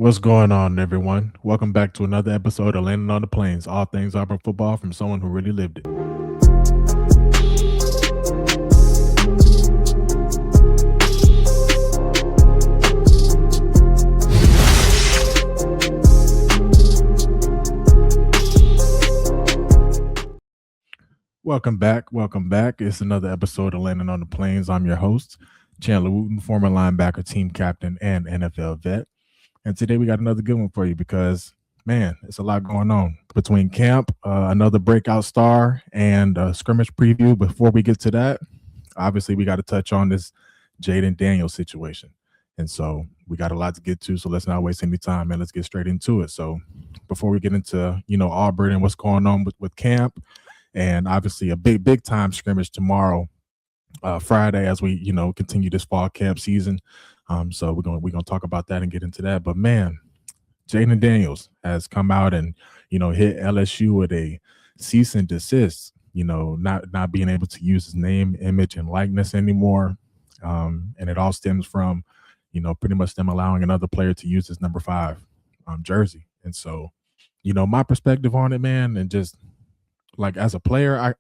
What's going on, everyone? Welcome back to another episode of Landing on the Plains, all things Auburn football from someone who really lived it. Welcome back. Welcome back. It's another episode of Landing on the Plains. I'm your host, Chandler Wooten, former linebacker, team captain, and NFL vet. And today we got another good one for you because, man, it's a lot going on between camp, another breakout star, and a scrimmage preview. Before we get to that, obviously we got to touch on this Jaylen Daniels situation. And so we got a lot to get to, so let's not waste any time, and let's get straight into it. So before we get into, Auburn and what's going on with camp, and obviously a big time scrimmage tomorrow, Friday, as we continue this fall camp season. So we're gonna talk about that and get into that. But man, Jaylen Daniels has come out and hit LSU with a cease and desist. Not being able to use his name, image, and likeness anymore, and it all stems from pretty much them allowing another player to use his number 5 jersey. And so, my perspective on it, man, and just like as a player,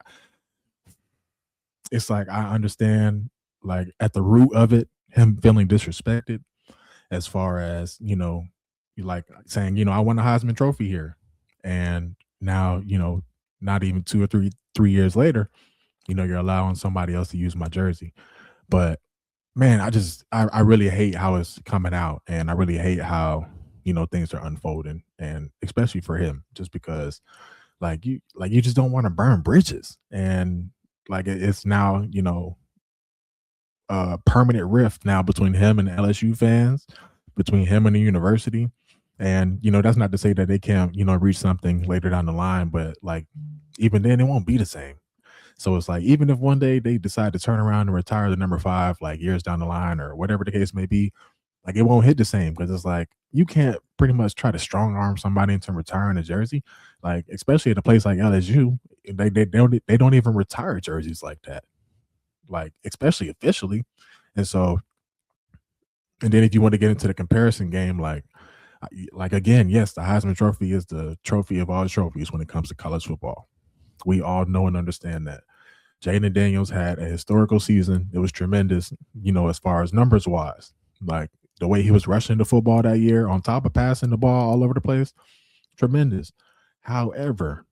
it's like I understand, like at the root of it, him feeling disrespected as far as, like saying, I won a Heisman Trophy here. And now, not even 2 or 3 years later, you're allowing somebody else to use my jersey. But man, I really hate how it's coming out. And I really hate how, things are unfolding. And especially for him, just because you just don't want to burn bridges. And like it's now, a permanent rift now between him and LSU fans, between him and the university. And, that's not to say that they can't, reach something later down the line, but like even then it won't be the same. So it's like even if one day they decide to turn around and retire the number 5, like years down the line or whatever the case may be, like it won't hit the same because it's like you can't pretty much try to strong arm somebody into retiring a jersey, like especially at a place like LSU. They don't even retire jerseys like that, like especially officially. And so, and then if you want to get into the comparison game, like again, yes, the Heisman Trophy is the trophy of all trophies when it comes to college football. We all know and understand that. Jaylen Daniels had a historical season. It was tremendous, as far as numbers wise. Like the way he was rushing the football that year, on top of passing the ball all over the place, tremendous. However,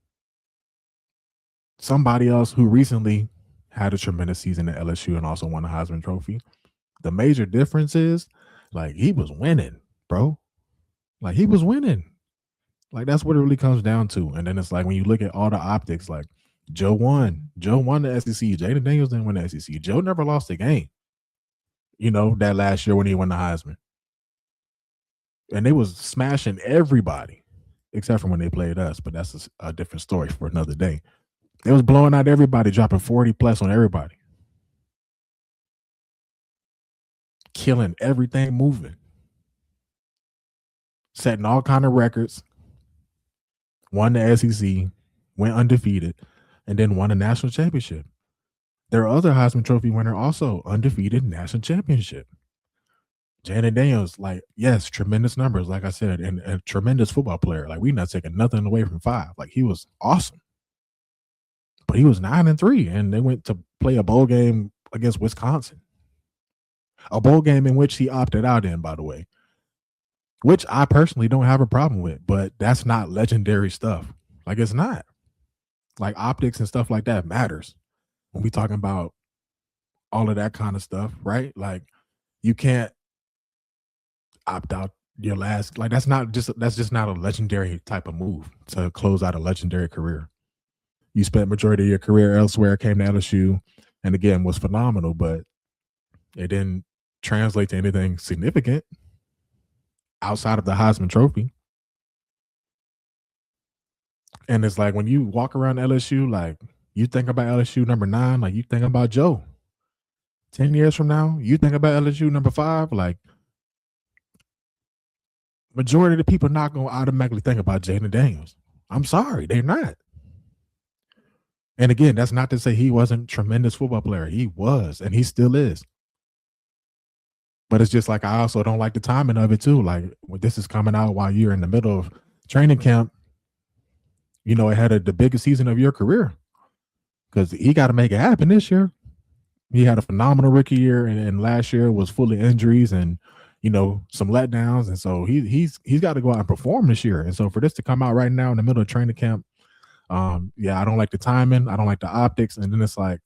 somebody else who recently had a tremendous season at LSU and also won a Heisman Trophy, the major difference is like he was winning, bro. Like he was winning. Like that's what it really comes down to. And then it's like when you look at all the optics, like Joe won the SEC. Jaylen Daniels didn't win the SEC. Joe never lost a game, that last year when he won the Heisman. And they was smashing everybody except for when they played us. But that's a different story for another day. They was blowing out everybody, dropping 40 plus on everybody. Killing everything moving. Setting all kind of records. Won the SEC, went undefeated, and then won a national championship. Their other Heisman Trophy winner also undefeated national championship. Jaylen Daniels, like, yes, tremendous numbers, like I said, and a tremendous football player. Like, we're not taking nothing away from 5. Like, he was awesome. But he was 9-3, and they went to play a bowl game against Wisconsin. A bowl game in which he opted out in, by the way, which I personally don't have a problem with, but that's not legendary stuff. Like, it's not. Like, optics and stuff like that matters when we talking about all of that kind of stuff, right? Like, you can't opt out your last, like that's just not a legendary type of move to close out a legendary career. You spent majority of your career elsewhere, came to LSU, and again was phenomenal, but it didn't translate to anything significant outside of the Heisman Trophy. And it's like when you walk around LSU, like you think about LSU number 9, like you think about Joe. 10 years from now, you think about LSU number 5, like majority of the people not going to automatically think about Jaylen Daniels. I'm sorry, they're not. And again, that's not to say he wasn't a tremendous football player. He was, and he still is. But it's just like I also don't like the timing of it too. Like when this is coming out while you're in the middle of training camp, ahead of the biggest season of your career, because he got to make it happen this year. He had a phenomenal rookie year, and last year was full of injuries and some letdowns, and so he's got to go out and perform this year. And so for this to come out right now in the middle of training camp, yeah, I don't like the timing, I don't like the optics, and then it's like,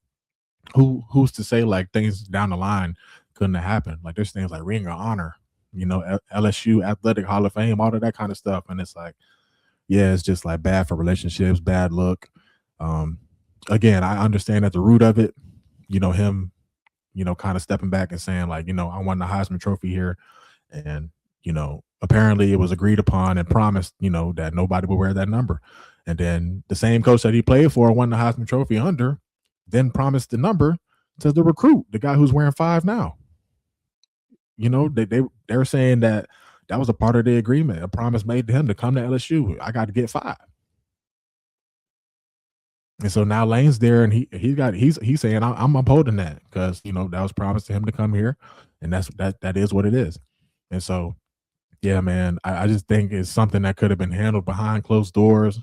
who's to say like things down the line couldn't have happened? Like there's things like Ring of Honor, LSU Athletic Hall of Fame, all of that kind of stuff, and it's like, yeah, it's just like bad for relationships, bad look. Um, Again, I understand at the root of it, him, kind of stepping back and saying like, I won the Heisman Trophy here, and apparently it was agreed upon and promised, that nobody would wear that number, and then the same coach that he played for won the Heisman Trophy under, then promised the number to the recruit, the guy who's wearing 5 now. They were saying that was a part of the agreement, a promise made to him to come to LSU. I got to get 5. And so now Lane's there, and he's saying I'm upholding that because that was promised to him to come here, and that is what it is. And so yeah, man, I just think it's something that could have been handled behind closed doors,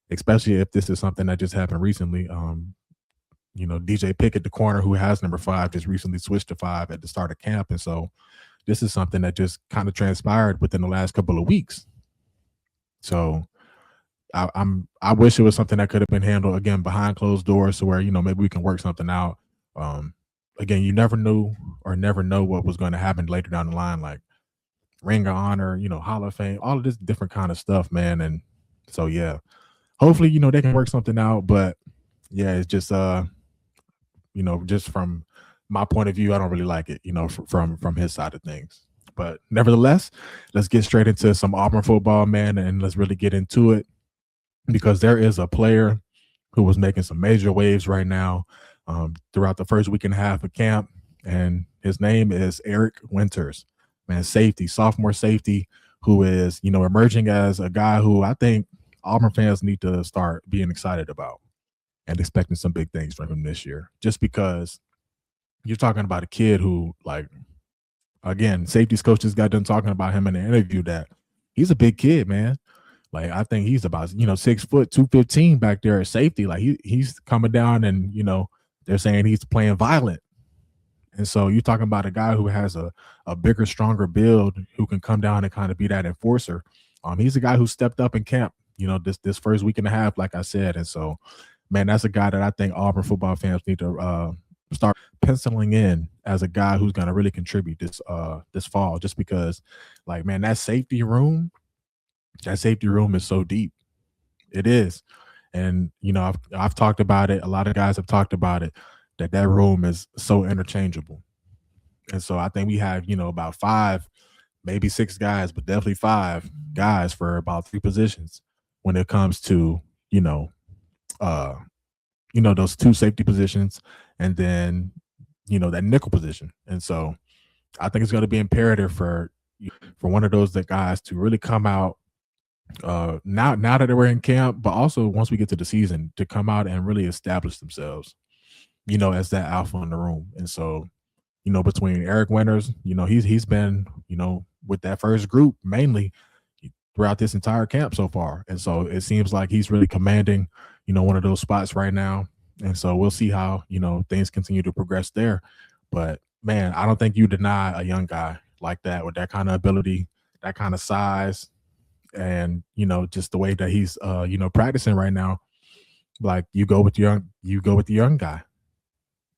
especially if this is something that just happened recently. DJ Pickett, the corner who has number 5, just recently switched to 5 at the start of camp, and so this is something that just kind of transpired within the last couple of weeks. So I wish it was something that could have been handled again behind closed doors, so where maybe we can work something out. Again, you never knew or never know what was going to happen later down the line, like Ring of Honor, Hall of Fame, all of this different kind of stuff, man. And so yeah, hopefully they can work something out. But yeah, it's just just from my point of view, I don't really like it, from his side of things. But nevertheless, let's get straight into some Auburn football, man, and let's really get into it, because there is a player who was making some major waves right now throughout the first week and a half of camp, and his name is Eric Winters, man, safety, sophomore safety, who is emerging as a guy who I think Auburn fans need to start being excited about and expecting some big things from him this year, just because you're talking about a kid who, like, again, safeties coaches got done talking about him in the interview that he's a big kid, man. Like, I think he's about 6 foot 215 back there at safety. Like he's coming down, and they're saying he's playing violent. And so you're talking about a guy who has a bigger, stronger build, who can come down and kind of be that enforcer. He's a guy who stepped up in camp, this first week and a half, like I said. And so, man, that's a guy that I think Auburn football fans need to start penciling in as a guy who's going to really contribute this fall, just because, like, man, that safety room is so deep. It is. And I've talked about it, a lot of guys have talked about it, that room is so interchangeable. And so I think we have about 5, maybe 6 guys, but definitely 5 guys for about 3 positions when it comes to those 2 safety positions, and then that nickel position. And so I think it's going to be imperative for one of those guys to really come out now that we're in camp, but also once we get to the season, to come out and really establish themselves, as that alpha in the room. And so, between Eric Winters, he's been, with that first group mainly throughout this entire camp so far. And so it seems like he's really commanding, one of those spots right now. And so we'll see how, things continue to progress there. But man, I don't think you deny a young guy like that with that kind of ability, that kind of size, and just the way that he's practicing right now. Like, you go with the young guy.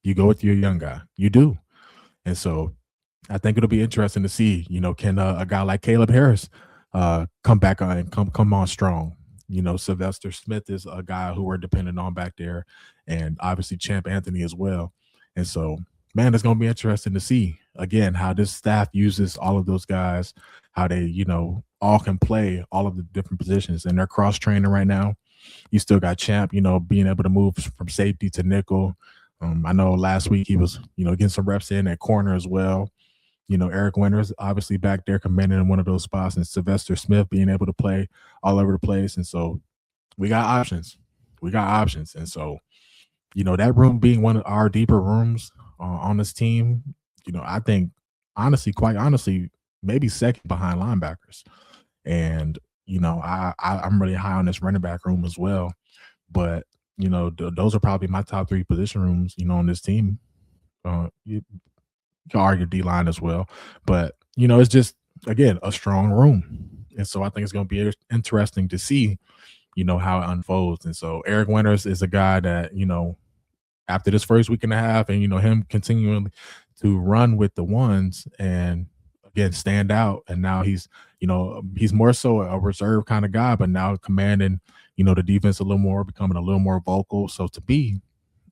You go with your young guy. You do. And so I think it'll be interesting to see, can a guy like Caleb Harris come back on and come on strong. Sylvester Smith is a guy who we're dependent on back there, and obviously Champ Anthony as well. And so, man, it's going to be interesting to see, again, how this staff uses all of those guys, how they, all can play all of the different positions, and they're cross-training right now. You still got Champ, being able to move from safety to nickel. I know last week he was, getting some reps in at corner as well. Eric Winters obviously back there commanding in one of those spots, and Sylvester Smith being able to play all over the place. And so we got options. And so, that room being one of our deeper rooms on this team, I think quite honestly, maybe second behind linebackers. And I'm really high on this running back room as well. But those are probably my top three position rooms. On this team. You can argue D line as well, but it's just again a strong room, and so I think it's going to be interesting to see how it unfolds. And so Eric Winters is a guy that after this first week and a half, and him continuing to run with the ones and again stand out, and now he's more so a reserve kind of guy, but now commanding the defense a little more, becoming a little more vocal. So to be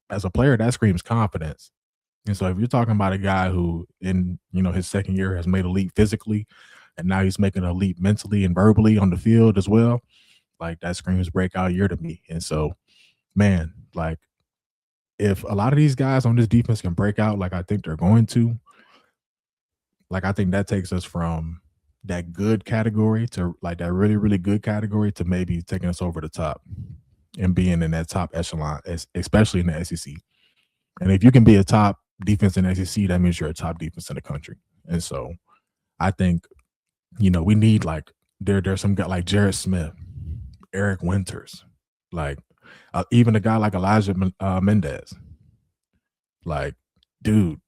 as a player, that screams confidence. And so if you're talking about a guy who in his second year has made a leap physically, and now he's making a leap mentally and verbally on the field as well, like that screams breakout year to me. And so, man, like if a lot of these guys on this defense can break out like I think they're going to, like I think that takes us from that good category to like that really, really good category to maybe taking us over the top and being in that top echelon, especially in the SEC. And if you can be a top defense in the SEC, that means you're a top defense in the country. And so I think, we need like there's some guy like Jared Smith, Eric Winters, like even a guy like Elijah Mendez. Like, dude,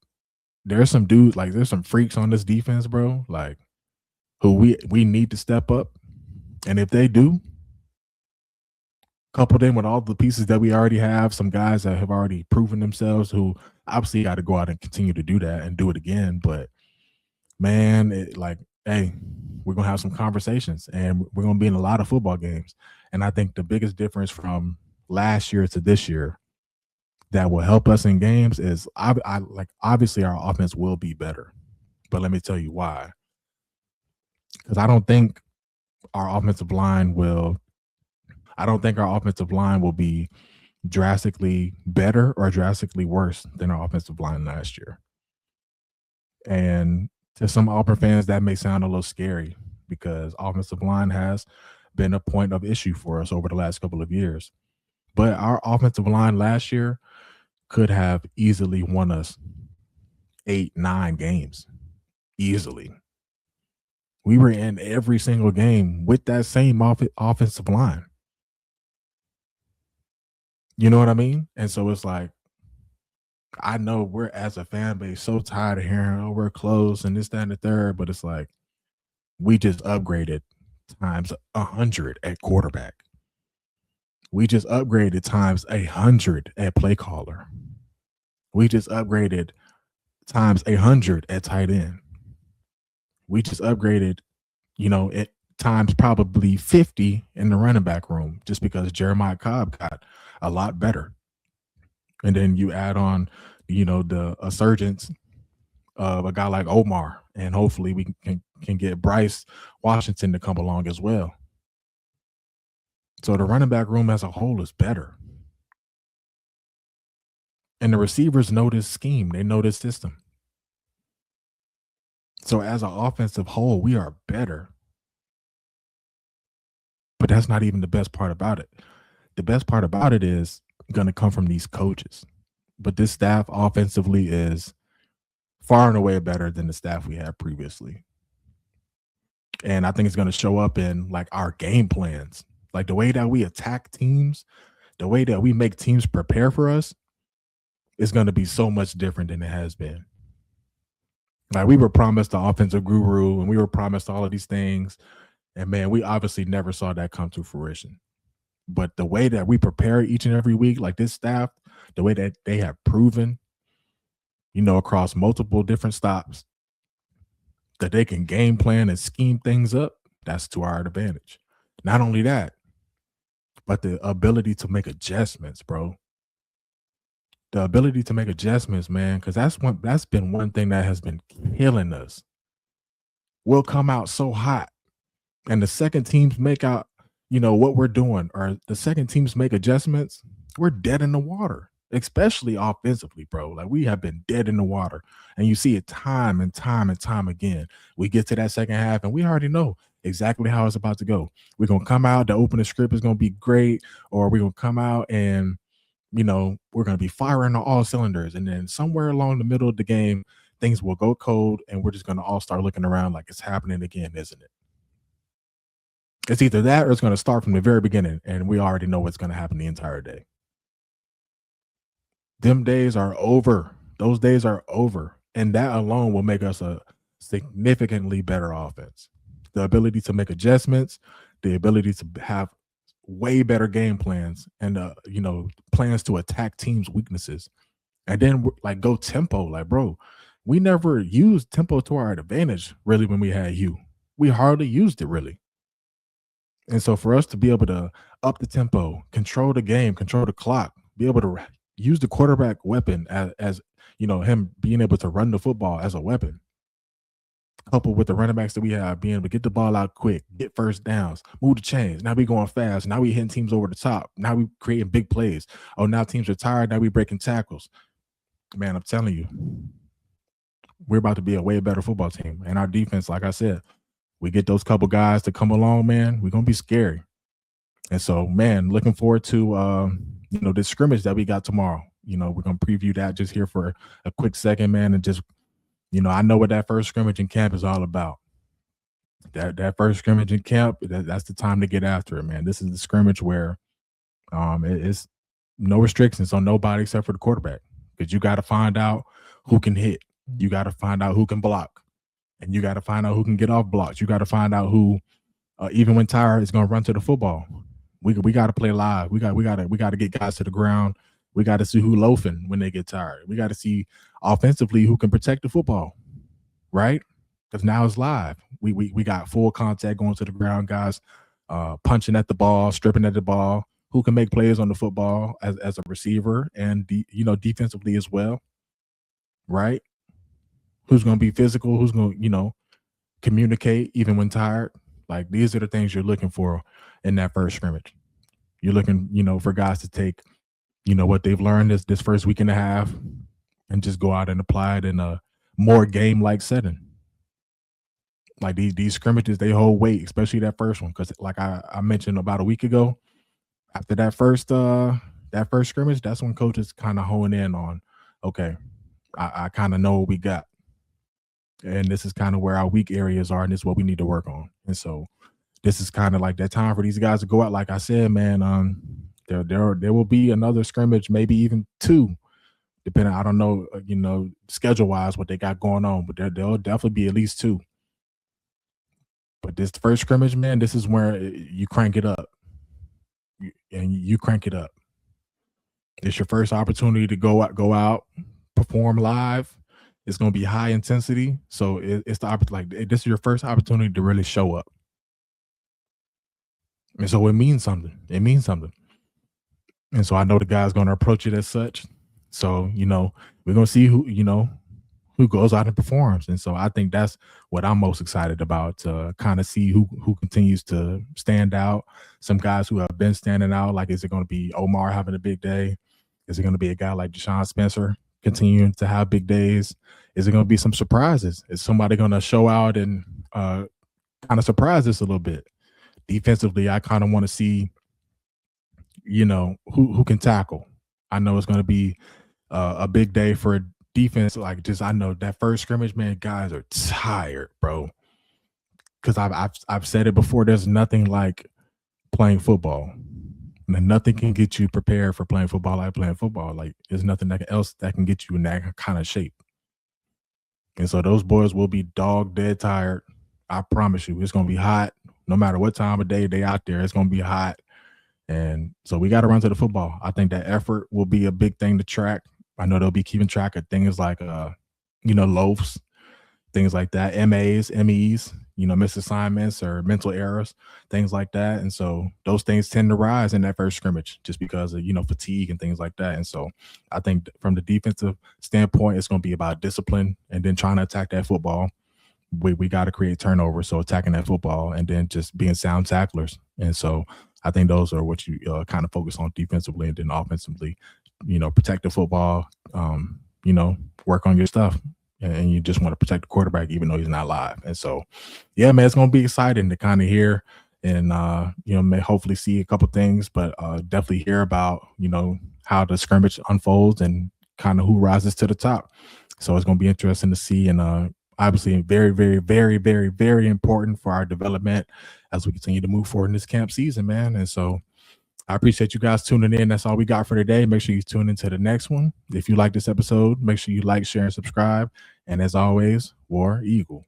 there's some dudes, like there's some freaks on this defense, bro, like who we need to step up. And if they do, couple them with all the pieces that we already have, some guys that have already proven themselves who obviously got to go out and continue to do that and do it again. But man, hey, we're going to have some conversations and we're going to be in a lot of football games. And I think the biggest difference from last year to this year that will help us in games is obviously our offense will be better. But let me tell you why. Because I don't think our offensive line will be drastically better or drastically worse than our offensive line last year. And to some Auburn fans, that may sound a little scary because offensive line has been a point of issue for us over the last couple of years. But our offensive line last year could have easily won us 8-9 games. Easily. We were in every single game with that same offensive line. You know what I mean? And so it's like, I know we're as a fan base so tired of hearing, oh, we're close and this, that, and the third, but it's like we just upgraded times 100 at quarterback. We just upgraded times 100 at play caller. We just upgraded times 100 at tight end. We just upgraded, at times probably 50 in the running back room just because Jeremiah Cobb got a lot better. And then you add on, the surgence of a guy like Omar, and hopefully we can get Bryce Washington to come along as well. So the running back room as a whole is better. And the receivers know this scheme. They know this system. So as an offensive whole, we are better. But that's not even the best part about it. The best part about it is going to come from these coaches. But this staff offensively is far and away better than the staff we had previously. And I think it's going to show up in like our game plans, like the way that we attack teams, the way that we make teams prepare for us is going to be so much different than it has been. Like we were promised the offensive guru and we were promised all of these things. And man, we obviously never saw that come to fruition. But the way that we prepare each and every week, like this staff, the way that they have proven, across multiple different stops, that they can game plan and scheme things up, that's to our advantage. Not only that, but the ability to make adjustments, bro. The ability to make adjustments, man, because that's been one thing that has been killing us. We'll come out so hot, and the second teams make out, what we're doing, or the second teams make adjustments, we're dead in the water, especially offensively, bro. Like we have been dead in the water, and you see it time and time and time again. We get to that second half, and we already know exactly how it's about to go. We're gonna come out, the opening script is gonna be great, or we're gonna come out and we're gonna be firing on all cylinders, and then somewhere along the middle of the game, things will go cold, and we're just going to all start looking around like it's happening again, isn't it? It's either that or it's going to start from the very beginning, and we already know what's going to happen the entire day. Them days are over. Those days are over. And that alone will make us a significantly better offense. The ability to make adjustments, the ability to have way better game plans and plans to attack teams' weaknesses. And then like go tempo. Like, bro, we never used tempo to our advantage really when we had you. We hardly used it really. And so for us to be able to up the tempo, control the game, control the clock, be able to use the quarterback weapon as him being able to run the football as a weapon, coupled with the running backs that we have, being able to get the ball out quick, get first downs, move the chains. Now we going fast. Now we hitting teams over the top. Now we creating big plays. Oh, now teams are tired. Now we breaking tackles. Man, I'm telling you, we're about to be a way better football team. And our defense, like I said, we get those couple guys to come along, man, we're going to be scary. And so, man, looking forward to, this scrimmage that we got tomorrow. We're going to preview that just here for a quick second, man. And just, I know what that first scrimmage in camp is all about. That first scrimmage in camp, that's the time to get after it, man. This is the scrimmage where it's no restrictions on nobody except for the quarterback, because you got to find out who can hit. You got to find out who can block. And you got to find out who can get off blocks. You got to find out who, even when tired, is going to run to the football. We got to play live. We got to get guys to the ground. We got to see who loafing when they get tired. We got to see offensively who can protect the football, right? Because now it's live. We got full contact going to the ground, guys, punching at the ball, stripping at the ball. Who can make plays on the football as a receiver and defensively as well, right? Who's going to be physical? Who's going to communicate even when tired? Like, these are the things you're looking for in that first scrimmage. You're looking, for guys to take, what they've learned this first week and a half and just go out and apply it in a more game-like setting. Like these scrimmages, they hold weight, especially that first one. Because like I mentioned about a week ago, after that first scrimmage, that's when coaches kind of hone in on, okay, I kind of know what we got. And this is kind of where our weak areas are, and this is what we need to work on. And so this is kind of like that time for these guys to go out. Like I said, man, there will be another scrimmage, maybe even two, depending. I don't know, schedule wise what they got going on, but there'll definitely be at least two. But this first scrimmage, man, this is where you crank it up, and you crank it up. It's your first opportunity to go out, perform live. It's going to be high intensity, so it's this is your first opportunity to really show up, and so it means something. It means something, and so I know the guy's going to approach it as such. So we're going to see who goes out and performs, and so I think that's what I'm most excited about, to kind of see who continues to stand out. Some guys who have been standing out, like, is it going to be Omar having a big day? Is it going to be a guy like Deshaun Spencer continuing to have big days? Is it going to be some surprises? Is somebody going to show out and kind of surprise us a little bit? Defensively, I kind of want to see, who can tackle. I know it's going to be a big day for defense. Like, I know that first scrimmage, man, guys are tired, bro. Because I've said it before. There's nothing like playing football. And nothing can get you prepared for playing football like playing football. Like, there's nothing else that can get you in that kind of shape. And so those boys will be dog dead tired. I promise you, it's going to be hot. No matter what time of day they out there, it's going to be hot. And so we got to run to the football. I think that effort will be a big thing to track. I know they'll be keeping track of things like, loafs, things like that, MAs, MEs, missed assignments or mental errors, things like that. And so those things tend to rise in that first scrimmage just because of, fatigue and things like that. And so I think from the defensive standpoint, it's going to be about discipline and then trying to attack that football. We got to create turnovers, so attacking that football and then just being sound tacklers. And so I think those are what you kind of focus on defensively, and then offensively, protect the football, work on your stuff. And you just want to protect the quarterback, even though he's not live. And so, yeah, man, it's going to be exciting to kind of hear and, may hopefully see a couple things, but definitely hear about, how the scrimmage unfolds and kind of who rises to the top. So it's going to be interesting to see, and obviously very, very, very, very, very important for our development as we continue to move forward in this camp season, man. And so I appreciate you guys tuning in. That's all we got for today. Make sure you tune into the next one. If you like this episode, make sure you like, share, and subscribe. And as always, War Eagle.